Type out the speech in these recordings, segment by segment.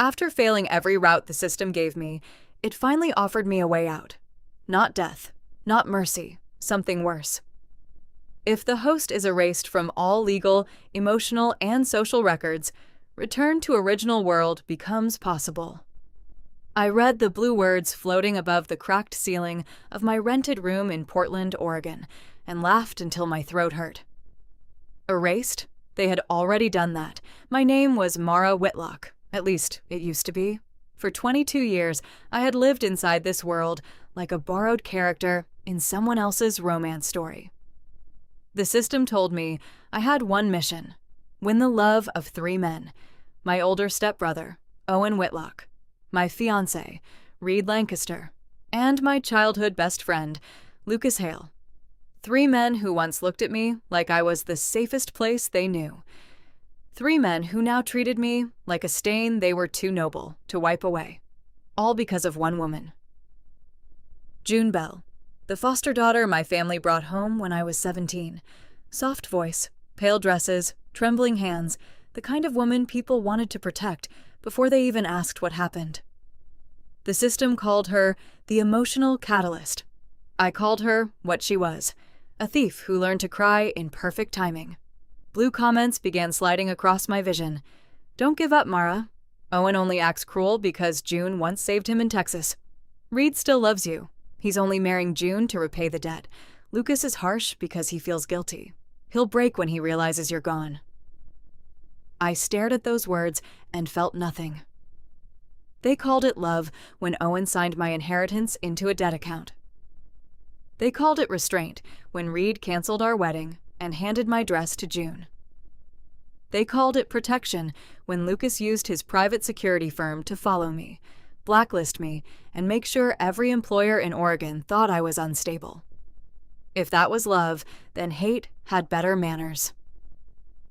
After failing every route the system gave me, it finally offered me a way out. Not death, not mercy, something worse. If the host is erased from all legal, emotional, and social records, return to original world becomes possible. I read the blue words floating above the cracked ceiling of my rented room in Portland, Oregon, and laughed until my throat hurt. Erased? They had already done that. My name was Mara Whitlock. At least, it used to be. For 22 years, I had lived inside this world like a borrowed character in someone else's romance story. The system told me I had one mission: win the love of 3 men: my older stepbrother, Owen Whitlock, my fiancé, Reed Lancaster, and my childhood best friend, Lucas Hale. 3 men who once looked at me like I was the safest place they knew. 3 men who now treated me like a stain they were too noble to wipe away. All because of one woman. June Bell, the foster daughter my family brought home when I was 17. Soft voice, pale dresses, trembling hands, the kind of woman people wanted to protect before they even asked what happened. The system called her the emotional catalyst. I called her what she was: a thief who learned to cry in perfect timing. Blue comments began sliding across my vision. Don't give up, Mara. Owen only acts cruel because June once saved him in Texas. Reed still loves you. He's only marrying June to repay the debt. Lucas is harsh because he feels guilty. He'll break when he realizes you're gone. I stared at those words and felt nothing. They called it love when Owen signed my inheritance into a debt account. They called it restraint when Reed canceled our wedding and handed my dress to June. They called it protection when Lucas used his private security firm to follow me, blacklist me, and make sure every employer in Oregon thought I was unstable. If that was love, then hate had better manners.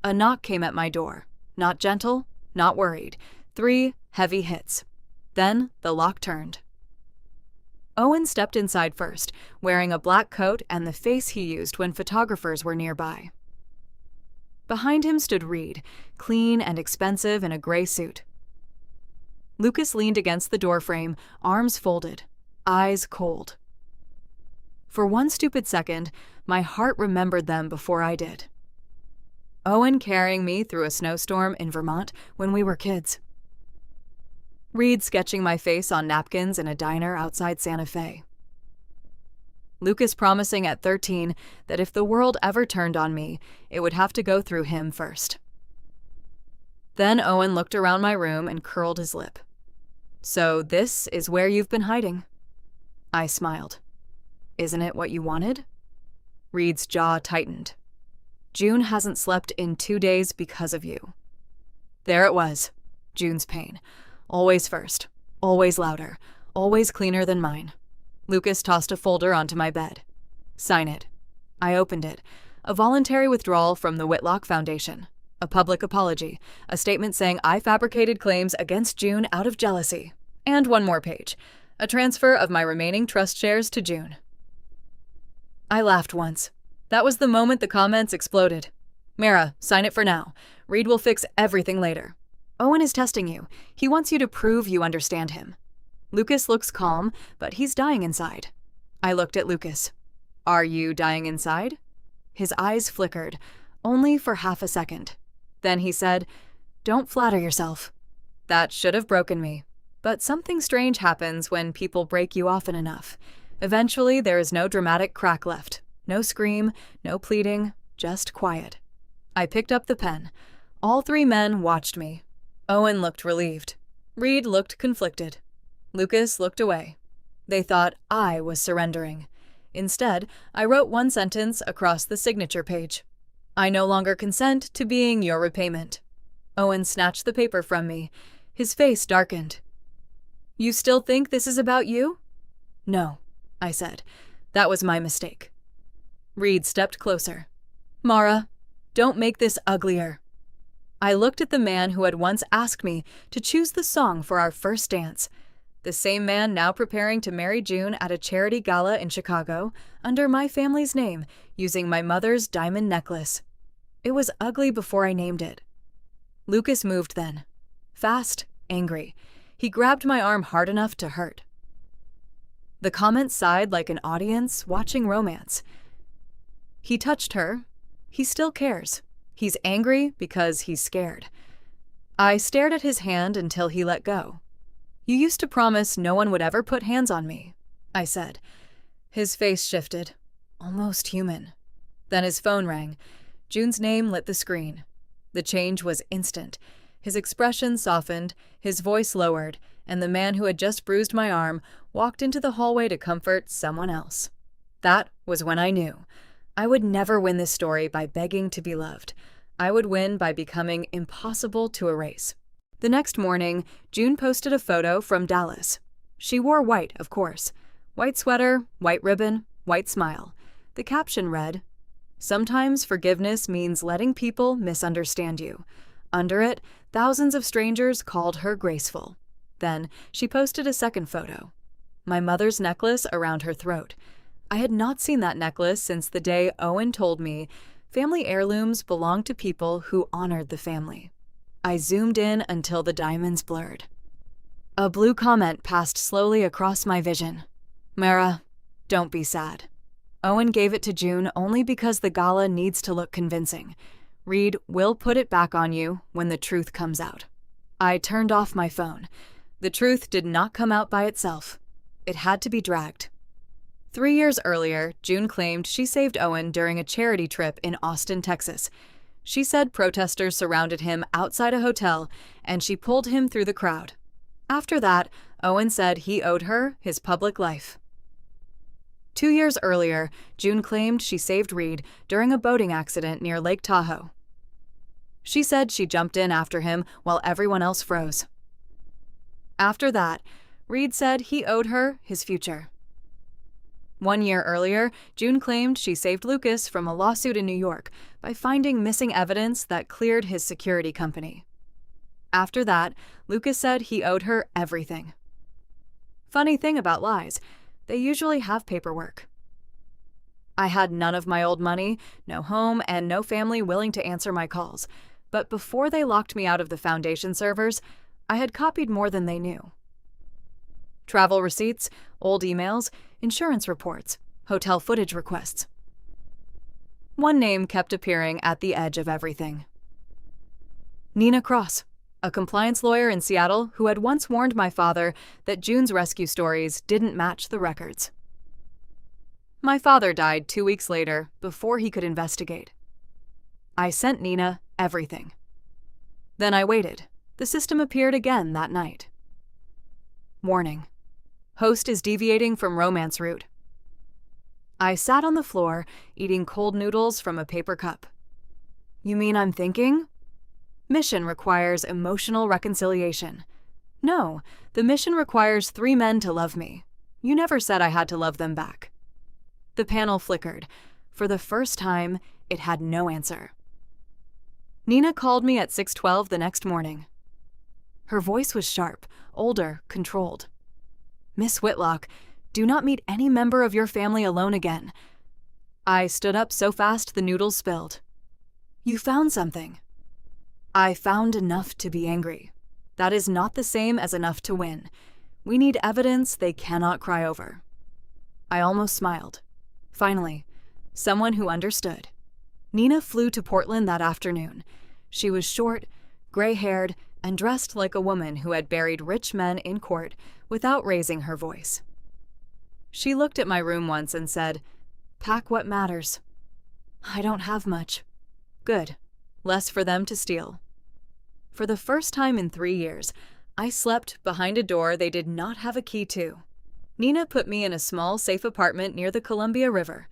A knock came at my door. Not gentle, not worried. 3 heavy hits. Then the lock turned. Owen stepped inside first, wearing a black coat and the face he used when photographers were nearby. Behind him stood Reed, clean and expensive in a gray suit. Lucas leaned against the doorframe, arms folded, eyes cold. For one stupid second, my heart remembered them before I did. Owen carrying me through a snowstorm in Vermont when we were kids. Reed sketching my face on napkins in a diner outside Santa Fe. Lucas promising at 13 that if the world ever turned on me, it would have to go through him first. Then Owen looked around my room and curled his lip. So this is where you've been hiding. I smiled. Isn't it what you wanted? Reed's jaw tightened. June hasn't slept in 2 days because of you. There it was, June's pain. Always first, always louder, always cleaner than mine. Lucas tossed a folder onto my bed. Sign it. I opened it. A voluntary withdrawal from the Whitlock Foundation. A public apology. A statement saying I fabricated claims against June out of jealousy. And one more page. A transfer of my remaining trust shares to June. I laughed once. That was the moment the comments exploded. Mara, sign it for now. Reed will fix everything later. Owen is testing you. He wants you to prove you understand him. Lucas looks calm, but he's dying inside. I looked at Lucas. Are you dying inside? His eyes flickered, only for half a second. Then he said, Don't flatter yourself. That should have broken me. But something strange happens when people break you often enough. Eventually, there is no dramatic crack left. No scream, no pleading, just quiet. I picked up the pen. All 3 men watched me. Owen looked relieved. Reed looked conflicted. Lucas looked away. They thought I was surrendering. Instead, I wrote one sentence across the signature page. I no longer consent to being your repayment. Owen snatched the paper from me. His face darkened. You still think this is about you? No, I said. That was my mistake. Reed stepped closer. Mara, don't make this uglier. I looked at the man who had once asked me to choose the song for our first dance. The same man now preparing to marry June at a charity gala in Chicago under my family's name, using my mother's diamond necklace. It was ugly before I named it. Lucas moved then. Fast, angry. He grabbed my arm hard enough to hurt. The comments sighed like an audience watching romance. He touched her. He still cares. He's angry because he's scared. I stared at his hand until he let go. "You used to promise no one would ever put hands on me," I said. His face shifted, almost human. Then his phone rang. June's name lit the screen. The change was instant. His expression softened, his voice lowered, and the man who had just bruised my arm walked into the hallway to comfort someone else. That was when I knew. I would never win this story by begging to be loved. I would win by becoming impossible to erase. The next morning, June posted a photo from Dallas. She wore white, of course. White sweater, white ribbon, white smile. The caption read, "Sometimes forgiveness means letting people misunderstand you." Under it, thousands of strangers called her graceful. Then, she posted a second photo. My mother's necklace around her throat. I had not seen that necklace since the day Owen told me family heirlooms belong to people who honored the family. I zoomed in until the diamonds blurred. A blue comment passed slowly across my vision. "Mara, don't be sad." Owen gave it to June only because the gala needs to look convincing. Reed will put it back on you when the truth comes out. I turned off my phone. The truth did not come out by itself. It had to be dragged. 3 years earlier, June claimed she saved Owen during a charity trip in Austin, Texas. She said protesters surrounded him outside a hotel, and she pulled him through the crowd. After that, Owen said he owed her his public life. 2 years earlier, June claimed she saved Reed during a boating accident near Lake Tahoe. She said she jumped in after him while everyone else froze. After that, Reed said he owed her his future. 1 year earlier, June claimed she saved Lucas from a lawsuit in New York by finding missing evidence that cleared his security company. After that, Lucas said he owed her everything. Funny thing about lies, they usually have paperwork. I had none of my old money, no home, and no family willing to answer my calls. But before they locked me out of the foundation servers, I had copied more than they knew. Travel receipts, old emails, insurance reports, hotel footage requests. One name kept appearing at the edge of everything. Nina Cross, a compliance lawyer in Seattle who had once warned my father that June's rescue stories didn't match the records. My father died 2 weeks later before he could investigate. I sent Nina everything. Then I waited. The system appeared again that night. Warning. Host is deviating from romance route. I sat on the floor, eating cold noodles from a paper cup. You mean I'm thinking? Mission requires emotional reconciliation. No, the mission requires 3 men to love me. You never said I had to love them back. The panel flickered. For the first time, it had no answer. Nina called me at 6:12 the next morning. Her voice was sharp, older, controlled. "Miss Whitlock, do not meet any member of your family alone again." I stood up so fast the noodles spilled. "You found something." "I found enough to be angry. That is not the same as enough to win. We need evidence they cannot cry over." I almost smiled. Finally, someone who understood. Nina flew to Portland that afternoon. She was short, gray-haired, and dressed like a woman who had buried rich men in court without raising her voice. She looked at my room once and said, "Pack what matters." I don't have much. Good. Less for them to steal. For the first time in 3 years, I slept behind a door they did not have a key to. Nina put me in a small, safe apartment near the Columbia River.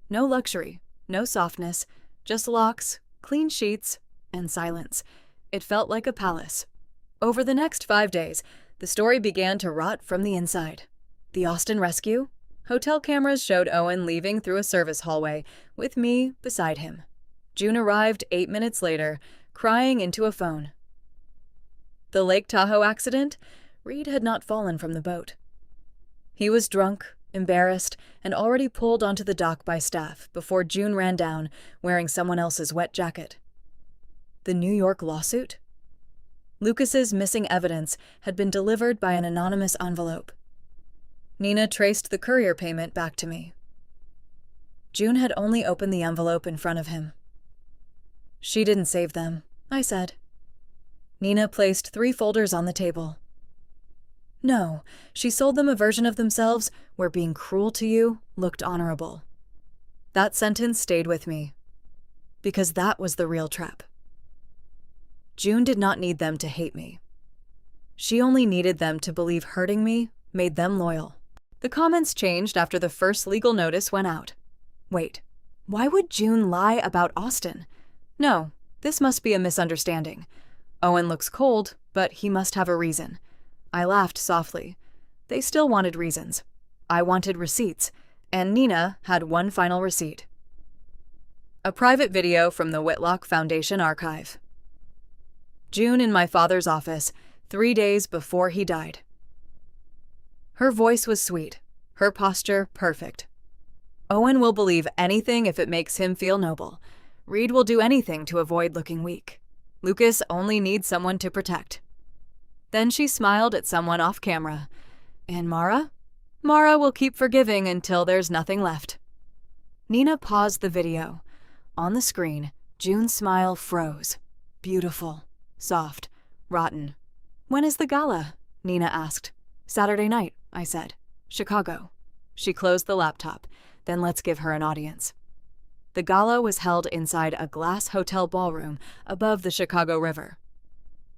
No luxury, no softness, just locks, clean sheets, and silence. It felt like a palace. Over the next 5 days, the story began to rot from the inside. The Austin rescue? Hotel cameras showed Owen leaving through a service hallway, with me beside him. June arrived 8 minutes later, crying into a phone. The Lake Tahoe accident? Reed had not fallen from the boat. He was drunk, embarrassed, and already pulled onto the dock by staff before June ran down, wearing someone else's wet jacket. The New York lawsuit? Lucas's missing evidence had been delivered by an anonymous envelope. Nina traced the courier payment back to me. June had only opened the envelope in front of him. "She didn't save them," I said. Nina placed 3 folders on the table. "No, she sold them a version of themselves where being cruel to you looked honorable." That sentence stayed with me, because that was the real trap. June did not need them to hate me. She only needed them to believe hurting me made them loyal. The comments changed after the first legal notice went out. Wait, why would June lie about Austin? No, this must be a misunderstanding. Owen looks cold, but he must have a reason. I laughed softly. They still wanted reasons. I wanted receipts, and Nina had one final receipt. A private video from the Whitlock Foundation archive. June in my father's office, 3 days before he died. Her voice was sweet, her posture perfect. Owen will believe anything if it makes him feel noble. Reed will do anything to avoid looking weak. Lucas only needs someone to protect. Then she smiled at someone off camera. And Mara? Mara will keep forgiving until there's nothing left. Nina paused the video. On the screen, June's smile froze. Beautiful, soft, rotten. "When is the gala?" Nina asked. "Saturday night," I said. "Chicago." She closed the laptop. Then let's give her an audience. The gala was held inside a glass hotel ballroom above the Chicago River.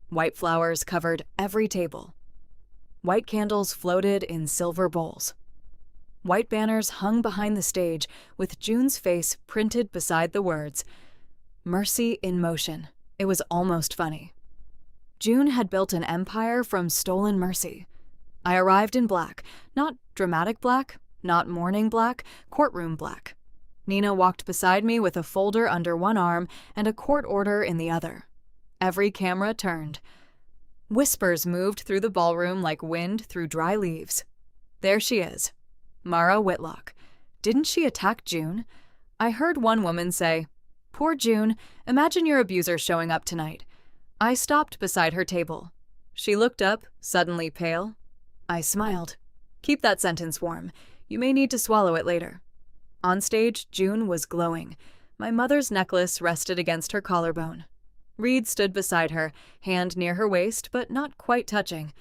White flowers covered every table. White candles floated in silver bowls. White banners hung behind the stage with June's face printed beside the words, "Mercy in motion." It was almost funny. June had built an empire from stolen mercy. I arrived in black, not dramatic black, not mourning black, courtroom black. Nina walked beside me with a folder under one arm and a court order in the other. Every camera turned. Whispers moved through the ballroom like wind through dry leaves. There she is, Mara Whitlock. Didn't she attack June? I heard one woman say, "Poor June, imagine your abuser showing up tonight." I stopped beside her table. She looked up, suddenly pale. I smiled. "Keep that sentence warm. You may need to swallow it later." On stage, June was glowing. My mother's necklace rested against her collarbone. Reed stood beside her, hand near her waist, but not quite touching.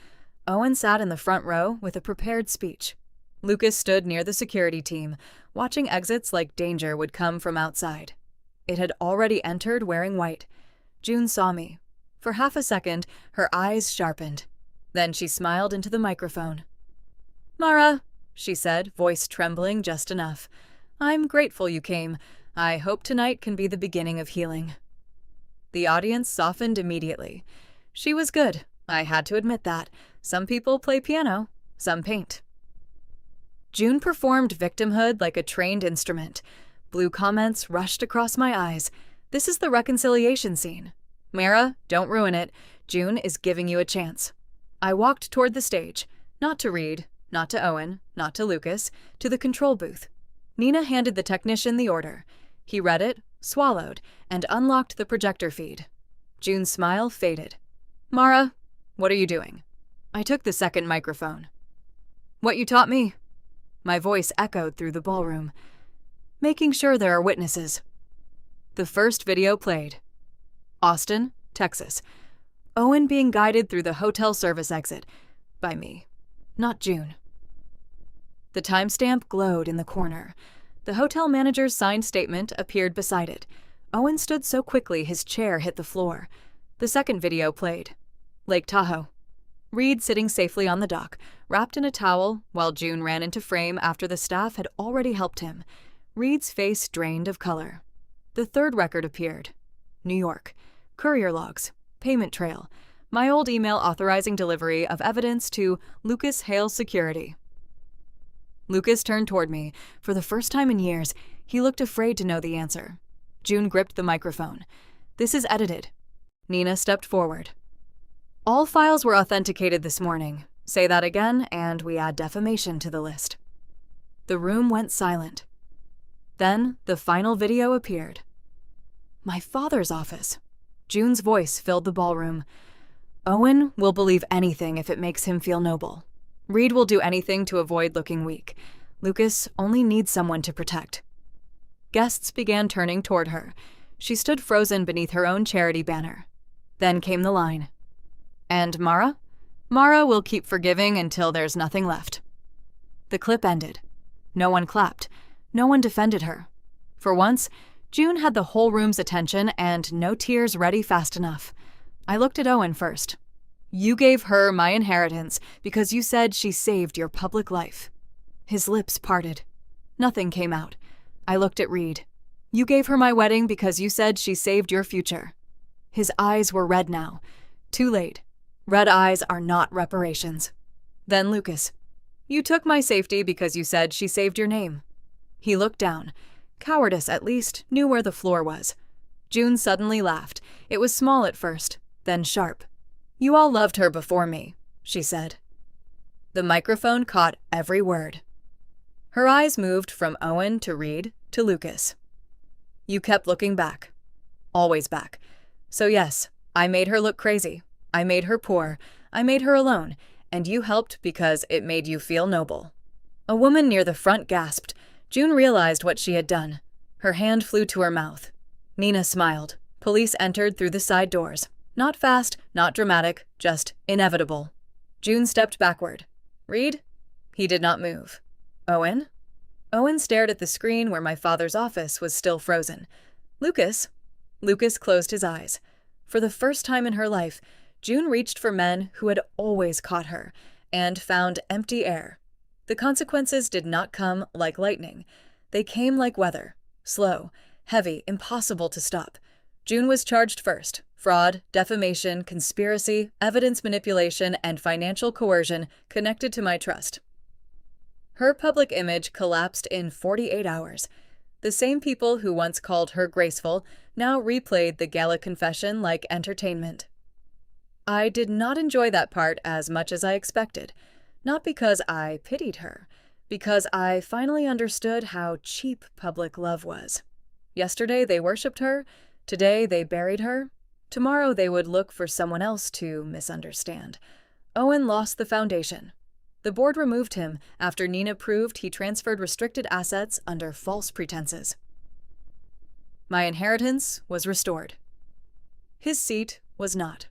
Owen sat in the front row with a prepared speech. Lucas stood near the security team, watching exits like danger would come from outside. It had already entered wearing white. June saw me. For half a second, her eyes sharpened. Then she smiled into the microphone. "Mara," she said, voice trembling just enough. "I'm grateful you came. I hope tonight can be the beginning of healing." The audience softened immediately. She was good. I had to admit that. Some people play piano, some paint. June performed victimhood like a trained instrument. Blue comments rushed across my eyes. This is the reconciliation scene. "Mara, don't ruin it. June is giving you a chance." I walked toward the stage, not to Reed, not to Owen, not to Lucas, to the control booth. Nina handed the technician the order. He read it, swallowed, and unlocked the projector feed. June's smile faded. "Mara, what are you doing?" I took the second microphone. "What you taught me." My voice echoed through the ballroom. "Making sure there are witnesses." The first video played. Austin, Texas. Owen being guided through the hotel service exit. By me, not June. The timestamp glowed in the corner. The hotel manager's signed statement appeared beside it. Owen stood so quickly his chair hit the floor. The second video played. Lake Tahoe. Reed sitting safely on the dock, wrapped in a towel, while June ran into frame after the staff had already helped him. Reed's face drained of color. The third record appeared. New York. Courier logs. Payment trail. My old email authorizing delivery of evidence to Lucas Hale's security. Lucas turned toward me. For the first time in years, he looked afraid to know the answer. June gripped the microphone. "This is edited." Nina stepped forward. "All files were authenticated this morning. Say that again, and we add defamation to the list." The room went silent. Then the final video appeared. My father's office. June's voice filled the ballroom. Owen will believe anything if it makes him feel noble. Reed will do anything to avoid looking weak. Lucas only needs someone to protect. Guests began turning toward her. She stood frozen beneath her own charity banner. Then came the line. And Mara? Mara will keep forgiving until there's nothing left. The clip ended. No one clapped. No one defended her. For once, June had the whole room's attention and no tears ready fast enough. I looked at Owen first. You gave her my inheritance because you said she saved your public life. His lips parted. Nothing came out. I looked at Reed. You gave her my wedding because you said she saved your future. His eyes were red now. Too late. Red eyes are not reparations. Then Lucas. You took my safety because you said she saved your name. He looked down. Cowardice, at least, knew where the floor was. June suddenly laughed. It was small at first, then sharp. You all loved her before me, she said. The microphone caught every word. Her eyes moved from Owen to Reed to Lucas. You kept looking back. Always back. So yes, I made her look crazy. I made her poor. I made her alone. And you helped because it made you feel noble. A woman near the front gasped. June realized what she had done. Her hand flew to her mouth. Nina smiled. Police entered through the side doors. Not fast, not dramatic, just inevitable. June stepped backward. Reed? He did not move. Owen? Owen stared at the screen where my father's office was still frozen. Lucas? Lucas closed his eyes. For the first time in her life, June reached for men who had always caught her, and found empty air. The consequences did not come like lightning. They came like weather. Slow, heavy, impossible to stop. June was charged first. Fraud, defamation, conspiracy, evidence manipulation, and financial coercion connected to my trust. Her public image collapsed in 48 hours. The same people who once called her graceful now replayed the gala confession like entertainment. I did not enjoy that part as much as I expected, not because I pitied her, because I finally understood how cheap public love was. Yesterday they worshipped her, today they buried her, tomorrow they would look for someone else to misunderstand. Owen lost the foundation. The board removed him after Nina proved he transferred restricted assets under false pretenses. My inheritance was restored. His seat was not.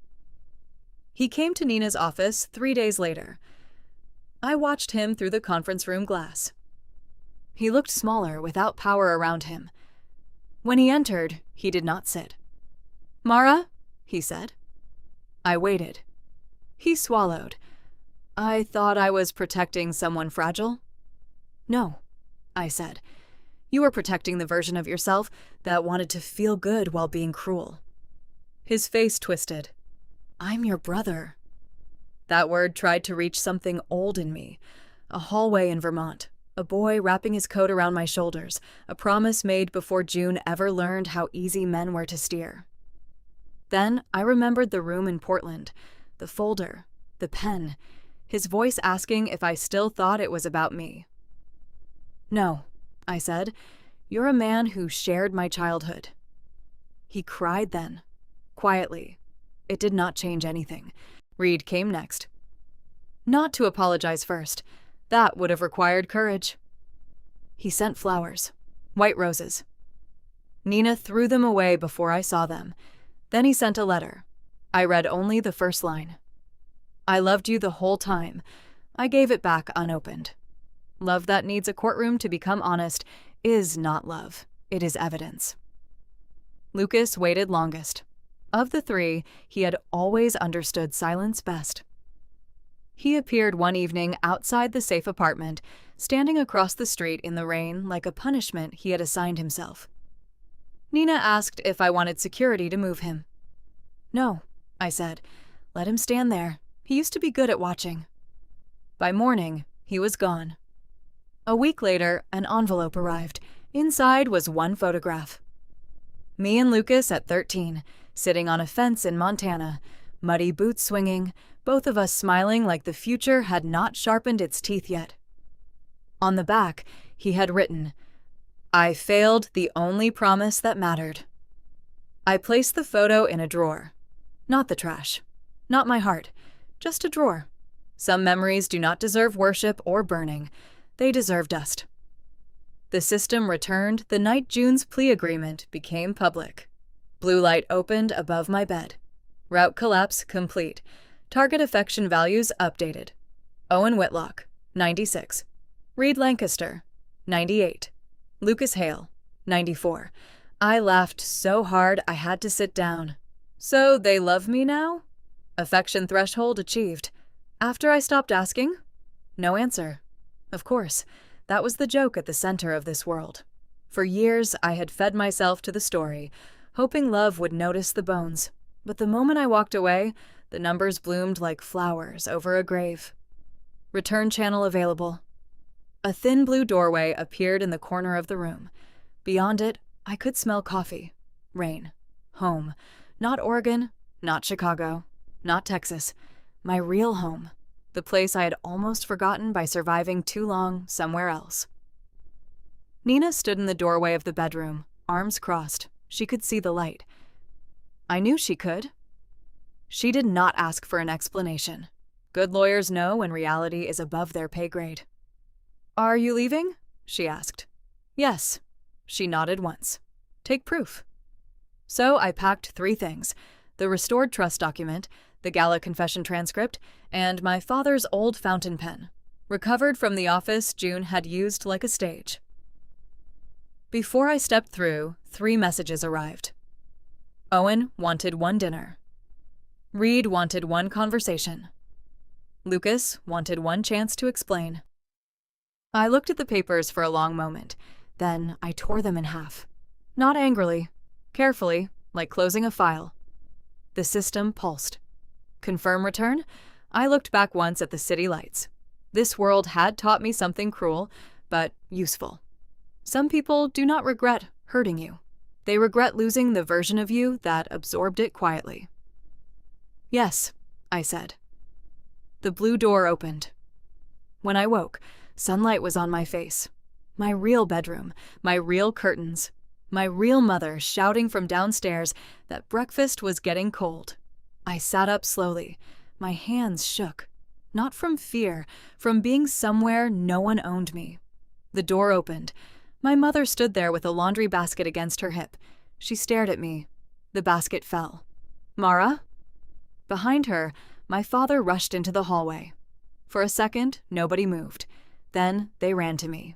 He came to Nina's office 3 days later. I watched him through the conference room glass. He looked smaller without power around him. When he entered, he did not sit. Mara, he said. I waited. He swallowed. I thought I was protecting someone fragile. No, I said. You were protecting the version of yourself that wanted to feel good while being cruel. His face twisted. I'm your brother. That word tried to reach something old in me. A hallway in Vermont. A boy wrapping his coat around my shoulders. A promise made before June ever learned how easy men were to steer. Then I remembered the room in Portland. The folder. The pen. His voice asking if I still thought it was about me. No, I said. You're a man who shared my childhood. He cried then. Quietly. It did not change anything. Reed came next. Not to apologize first. That would have required courage. He sent flowers. White roses. Nina threw them away before I saw them. Then he sent a letter. I read only the first line. I loved you the whole time. I gave it back unopened. Love that needs a courtroom to become honest is not love. It is evidence. Lucas waited longest. Of the three, he had always understood silence best. He appeared one evening outside the safe apartment, standing across the street in the rain like a punishment he had assigned himself. Nina asked if I wanted security to move him. No, I said. Let him stand there. He used to be good at watching. By morning, he was gone. A week later, an envelope arrived. Inside was one photograph. Me and Lucas at 13, sitting on a fence in Montana, muddy boots swinging, both of us smiling like the future had not sharpened its teeth yet. On the back, he had written, I failed the only promise that mattered. I placed the photo in a drawer. Not the trash. Not my heart, just a drawer. Some memories do not deserve worship or burning. They deserve dust. The system returned the night June's plea agreement became public. Blue light opened above my bed. Route collapse complete. Target affection values updated. Owen Whitlock, 96. Reed Lancaster, 98. Lucas Hale, 94. I laughed so hard I had to sit down. So they love me now? Affection threshold achieved. After I stopped asking? No answer. Of course, that was the joke at the center of this world. For years, I had fed myself to the story, hoping love would notice the bones. But the moment I walked away, the numbers bloomed like flowers over a grave. Return channel available. A thin blue doorway appeared in the corner of the room. Beyond it, I could smell coffee, rain, home. Not Oregon, not Chicago, not Texas. My real home. The place I had almost forgotten by surviving too long somewhere else. Nina stood in the doorway of the bedroom, arms crossed. She could see the light. I knew she could. She did not ask for an explanation. Good lawyers know when reality is above their pay grade. "Are you leaving?" she asked. "Yes." She nodded once. "Take proof." So I packed 3 things: the restored trust document, the gala confession transcript, and my father's old fountain pen, recovered from the office June had used like a stage. Before I stepped through, 3 messages arrived. Owen wanted 1 dinner. Reed wanted 1 conversation. Lucas wanted 1 chance to explain. I looked at the papers for a long moment. Then I tore them in half. Not angrily, carefully, like closing a file. The system pulsed. Confirm return? I looked back once at the city lights. This world had taught me something cruel, but useful. Some people do not regret hurting you. They regret losing the version of you that absorbed it quietly. "Yes," I said. The blue door opened. When I woke, sunlight was on my face. My real bedroom, my real curtains, my real mother shouting from downstairs that breakfast was getting cold. I sat up slowly. My hands shook. Not from fear, from being somewhere no one owned me. The door opened. My mother stood there with a laundry basket against her hip. She stared at me. The basket fell. "Mara?" Behind her, my father rushed into the hallway. For a second, nobody moved. Then they ran to me.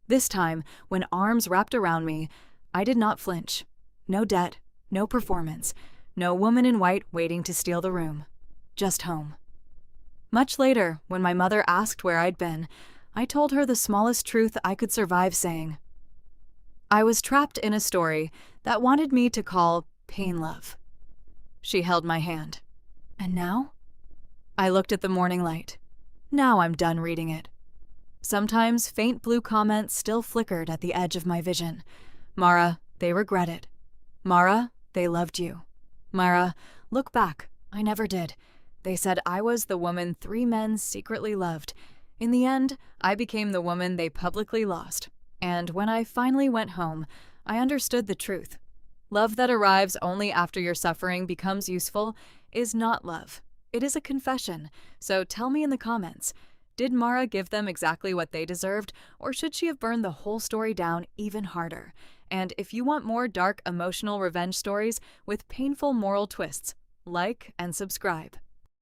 This time, when arms wrapped around me, I did not flinch. No debt, no performance, no woman in white waiting to steal the room. Just home. Much later, when my mother asked where I'd been, I told her the smallest truth I could survive saying. I was trapped in a story that wanted me to call pain love. She held my hand. And now? I looked at the morning light. Now I'm done reading it. Sometimes faint blue comments still flickered at the edge of my vision. Mara, they regret it. Mara, they loved you. Mara, look back. I never did. They said I was the woman 3 men secretly loved. In the end, I became the woman they publicly lost. And when I finally went home, I understood the truth. Love that arrives only after your suffering becomes useful is not love. It is a confession. So tell me in the comments, did Mara give them exactly what they deserved, or should she have burned the whole story down even harder? And if you want more dark, emotional revenge stories with painful moral twists, like and subscribe.